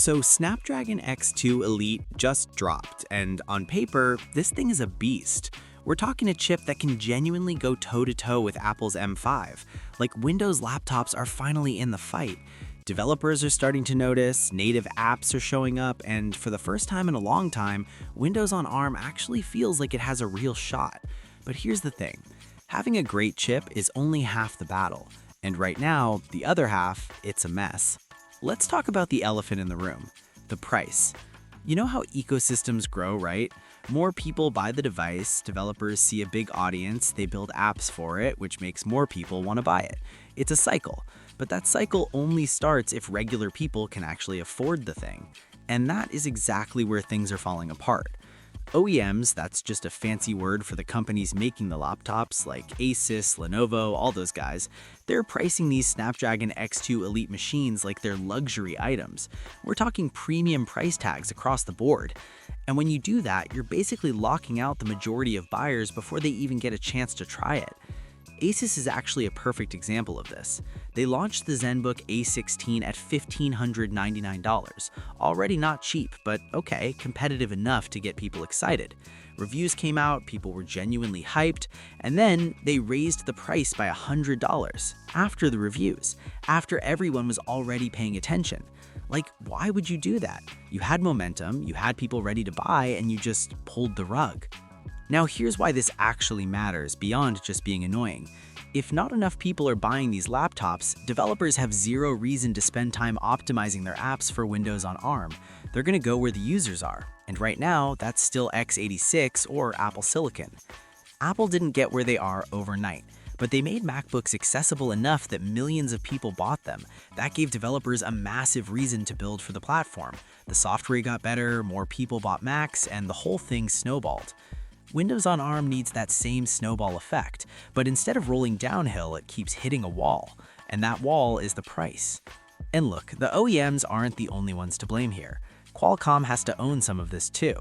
So Snapdragon X2 Elite just dropped, and on paper, this thing is a beast. We're talking a chip that can genuinely go toe-to-toe with Apple's M5. Like, Windows laptops are finally in the fight. Developers are starting to notice, native apps are showing up, and for the first time in a long time, Windows on ARM actually feels like it has a real shot. But here's the thing. Having a great chip is only half the battle. And right now, the other half, it's a mess. Let's talk about the elephant in the room, the price. You know how ecosystems grow, right? More people buy the device, developers see a big audience, they build apps for it, which makes more people want to buy it. It's a cycle, but that cycle only starts if regular people can actually afford the thing. And that is exactly where things are falling apart. OEMs, that's just a fancy word for the companies making the laptops like Asus, Lenovo, all those guys, they're pricing these Snapdragon X2 Elite machines like they're luxury items. We're talking premium price tags across the board. And when you do that, you're basically locking out the majority of buyers before they even get a chance to try it. Asus is actually a perfect example of this. They launched the ZenBook A16 at $1,599. Already not cheap, but okay, competitive enough to get people excited. Reviews came out, people were genuinely hyped, and then they raised the price by $100 after the reviews, after everyone was already paying attention. Like, why would you do that? You had momentum, you had people ready to buy, and you just pulled the rug. Now here's why this actually matters beyond just being annoying. If not enough people are buying these laptops, developers have zero reason to spend time optimizing their apps for Windows on ARM. They're going to go where the users are. And right now, that's still x86 or Apple Silicon. Apple didn't get where they are overnight, but they made MacBooks accessible enough that millions of people bought them. That gave developers a massive reason to build for the platform. The software got better, more people bought Macs, and the whole thing snowballed. Windows on ARM needs that same snowball effect, but instead of rolling downhill, it keeps hitting a wall, and that wall is the price. And look, the OEMs aren't the only ones to blame here. Qualcomm has to own some of this too.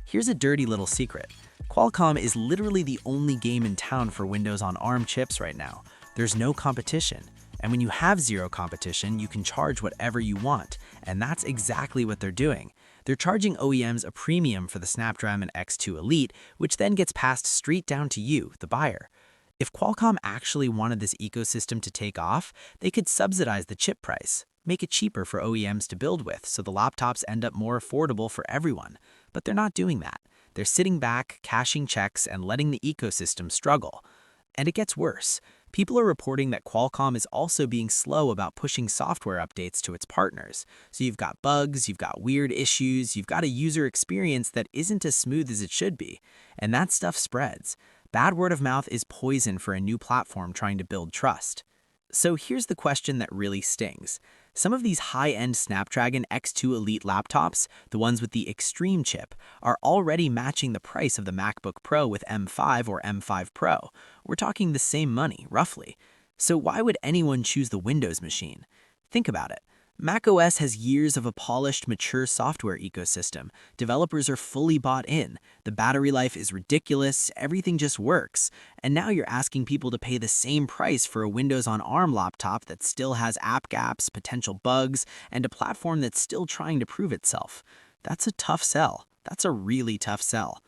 Here's a dirty little secret. Qualcomm is literally the only game in town for Windows on ARM chips right now. There's no competition. And when you have zero competition, you can charge whatever you want, and that's exactly what they're doing. They're charging OEMs a premium for the Snapdragon X2 Elite, which then gets passed straight down to you, the buyer. If Qualcomm actually wanted this ecosystem to take off, they could subsidize the chip price, make it cheaper for OEMs to build with so the laptops end up more affordable for everyone. But they're not doing that. They're sitting back, cashing checks, and letting the ecosystem struggle. And it gets worse. People are reporting that Qualcomm is also being slow about pushing software updates to its partners. So you've got bugs, you've got weird issues, you've got a user experience that isn't as smooth as it should be. And that stuff spreads. Bad word of mouth is poison for a new platform trying to build trust. So here's the question that really stings. Some of these high-end Snapdragon X2 Elite laptops, the ones with the Extreme chip, are already matching the price of the MacBook Pro with M5 or M5 Pro. We're talking the same money, roughly. So why would anyone choose the Windows machine? Think about it. macOS has years of a polished, mature software ecosystem. Developers are fully bought in. The battery life is ridiculous, everything just works. And now you're asking people to pay the same price for a Windows on ARM laptop that still has app gaps, potential bugs, and a platform that's still trying to prove itself. That's a tough sell. That's a really tough sell.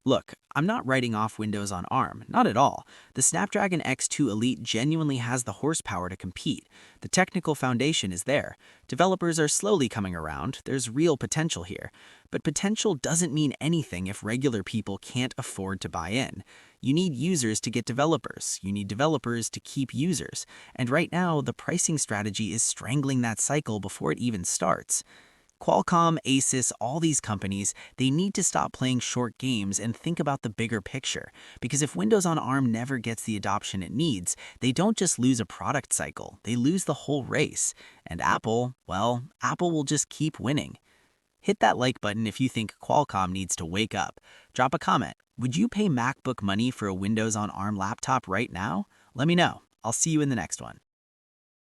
Look, I'm not writing off Windows on ARM, not at all. The Snapdragon X2 Elite genuinely has the horsepower to compete. The technical foundation is there. Developers are slowly coming around. There's real potential here. But potential doesn't mean anything if regular people can't afford to buy in. You need users to get developers. You need developers to keep users. And right now, the pricing strategy is strangling that cycle before it even starts. Qualcomm, Asus, all these companies, they need to stop playing short games and think about the bigger picture. Because if Windows on ARM never gets the adoption it needs, they don't just lose a product cycle, they lose the whole race. And Apple, well, Apple will just keep winning. Hit that like button if you think Qualcomm needs to wake up. Drop a comment. Would you pay MacBook money for a Windows on ARM laptop right now? Let me know. I'll see you in the next one.